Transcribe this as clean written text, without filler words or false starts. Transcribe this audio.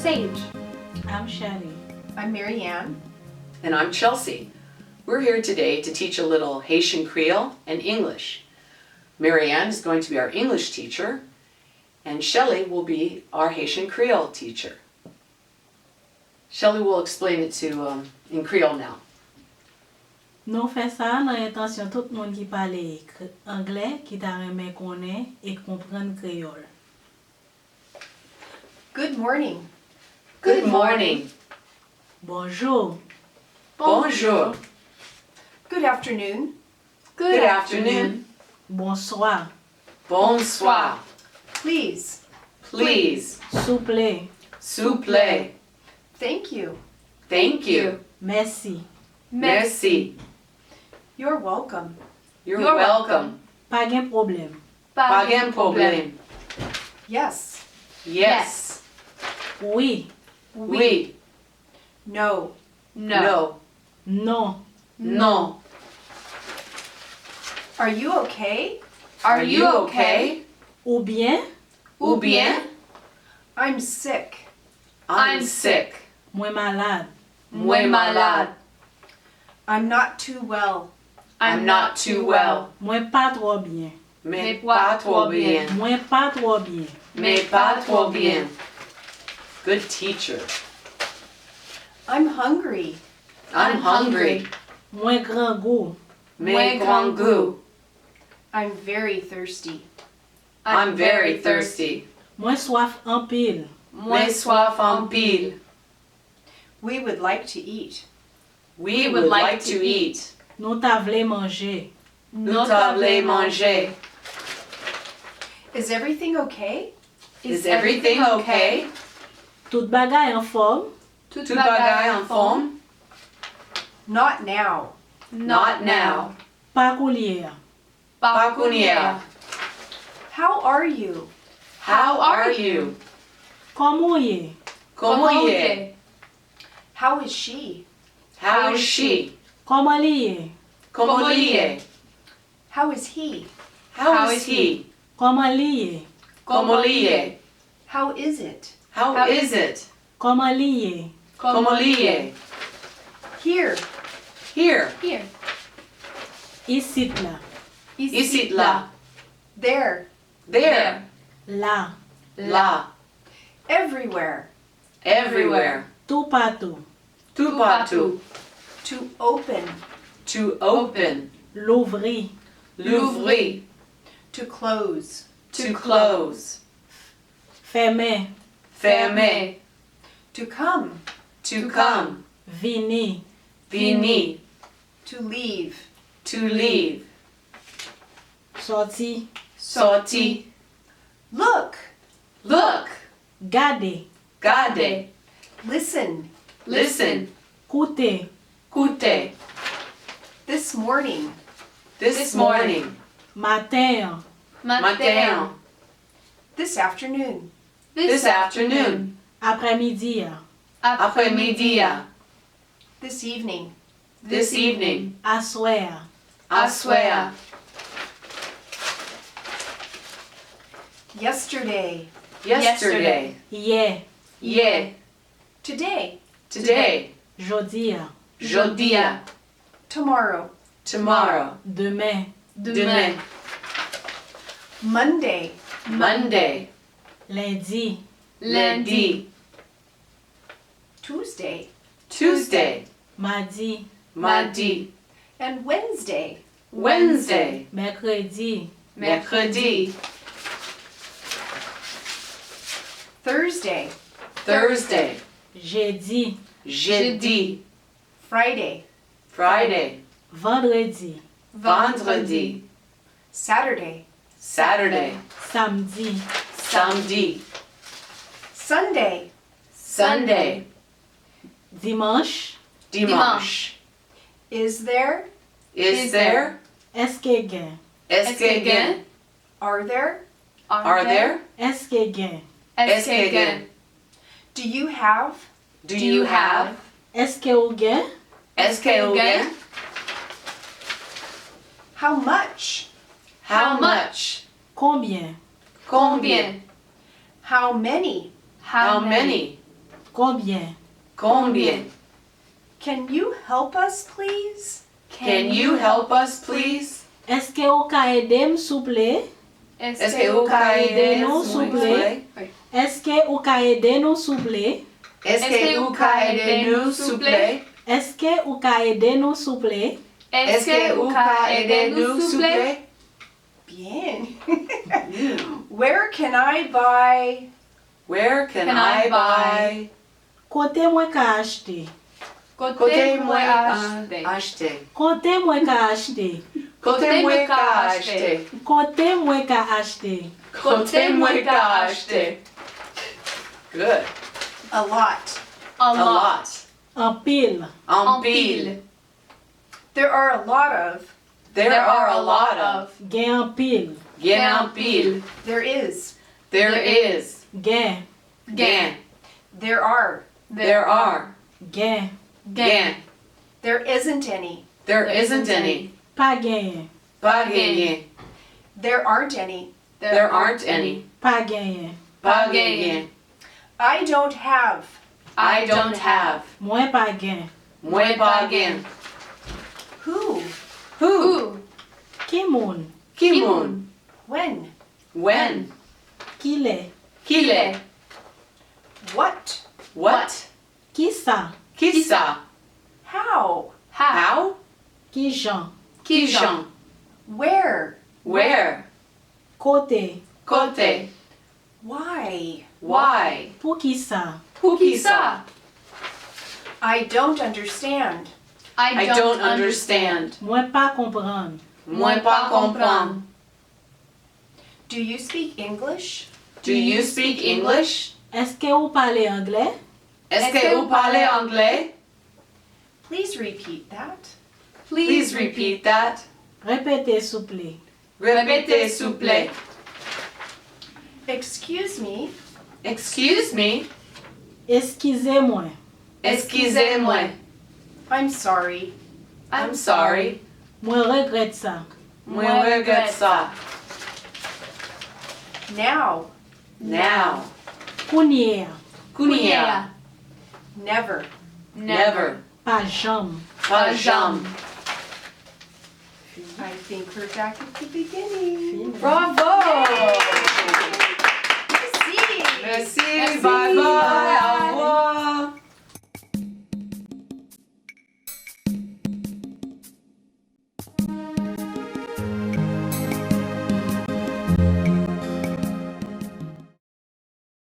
Sage. I'm Sherly. I'm Marianne. And I'm Chelsea. We're here today to teach a little Haitian Creole and English. Marianne is going to be our English teacher, and Sherly will be our Haitian Creole teacher. Sherly will explain it to in Creole now. Nou fè sa nan intensyon tout moun ki pale anglais ki ta remè konnen et kompren Kreyol. Good morning. Good morning. Bonjour. Bonjour. Good afternoon. Good afternoon. Bonsoir. Bonsoir. Please. Please. S'il vous plaît. S'il vous plaît. Thank you. Thank you. Merci. Merci. You're welcome. You're welcome. Pas gen problème. Pas gen problème. Yes. Yes. Oui. Oui. No. No. Non. No. Are you okay? Are you okay? Ou bien, Ou bien? I'm sick. I'm sick. mwen malade. Muy malade. I'm not too well. I'm not too well. Mwen pas trop bien. Mais pas trop bien. Mwen pas trop bien. Mais pas trop bien. Good teacher. I'm hungry. I'm hungry. Mwen grand goût. Mais grand goût. I'm very thirsty. I'm very thirsty. Mwen soif en pile. Mais soif en pile. We would like to eat. We would like to eat. Nou ta vle manger. Nous table manger. Is everything okay? Is everything okay? Tout bagay en forme. Tout bagay en forme? Not now. Not now. Pas coulière. Pas kounia. How are you? How are you? Comment y? Comment y est? How is she? How is she? Comment li? Comment y est? How is he? How is he? Comment li? Comment y est? How is it? How is it? Comment li? Comment y est? Here. Here. Here. Ici là. Ici là. There. There. Là. Là. Everywhere. Everywhere. Tout partout. Tout partout. To open. To open. L'ouvrir. L'ouvrir. To close. To close. Fermer. Fermer. To come. To come. Venir. Venir. To leave. To leave. Sortir. Sortir. Look. Look. Garder. Garder. Listen. Listen. Coûter. Koute. This morning. This morning. Matin. Matin. This afternoon. This afternoon. Après-midi. Après-midi. This evening. This evening. Assoir. Assoir. Yesterday. Yesterday. Hier. Yeah. Today. Today. Jeudi. Jeudi. Tomorrow. Tomorrow. Demain. Demain. Monday. Monday. Lundi. Lundi. Tuesday. Tuesday. Mardi. Mardi. And Wednesday. Wednesday. Mercredi. Mercredi. Thursday. Thursday. Jeudi. Jeudi. Friday. Friday. Vendredi. Vendredi. Saturday. Saturday. Samedi. Samedi. Sunday. Sunday. Dimanche. Dimanche. Is there? Is there? Est-ce que gain? Est-ce que gain? Are there? Are there? Est-ce que gain? Est-ce que gain? Do you have? Do you have? Est-ce que ou gain? Est-ce que vous gain? How much? How much? Combien? Combien? How many? How many? Combien? Combien? Can you help us, please? Can you help us, please? Est-ce que vous pouvez aider s'il vous plaît? Est-ce que vous pouvez aider nous, s'il vous plaît? Est-ce que vous pouvez aider nous s'il vous plaît? Est-ce que vous pouvez aider nous, s'il vous plaît? Est-ce que vous pouvez aider nous s'il vous plaît? Est-ce que vous pouvez aider nous, s'il vous plaît? Bien. Where can I buy? Where can I buy? Côté moi qu'a acheter. Côté moi acheter. Côté moi qu'a acheter. Côté moi acheter. Côté moi qu'a acheter. Côté moi acheter. Good. A lot. A lot. En pile. En pile. There are a lot of. There are a lot of. Gain en pile. Gain en pile. There is. There is. Gain. Gain. There are. There are. Gain. Gain. There isn't any. There isn't any. Pas gagné. Pas gagné. There aren't any. There aren't any. Pas gagné. Pas gagné. I don't have. I don't have. Moi pas gain. Moi pas gain. Who? Who? Qui moun? Qui moun? When? When? Qui l'est? Qui l'est? What? What? Qui ça? Qui ça? How? How? Qui Jean? Qui Jean? Where? Where? Côté. Côté. Why? Why? Pour qui ça? Pour qui ça? I don't understand. I don't understand. Moi pas comprendre. Moi pas comprendre. Do you speak English? Do you speak English? Est-ce que vous parlez anglais? Est-ce que vous parlez anglais? Please repeat that. Please repeat that. Répétez s'il vous plaît. Repete, s'il vous plaît. Excuse me. Excuse me. Excusez-moi. Excusez-moi. I'm sorry. I'm sorry. Moi regrette ça. Moi regrette ça. Now. Now. Kounia. Kounia. Never. Never. Pas jamais. Pas jamais. I think we're back at the beginning. Bravo! Merci. Merci. Bye bye. Au revoir.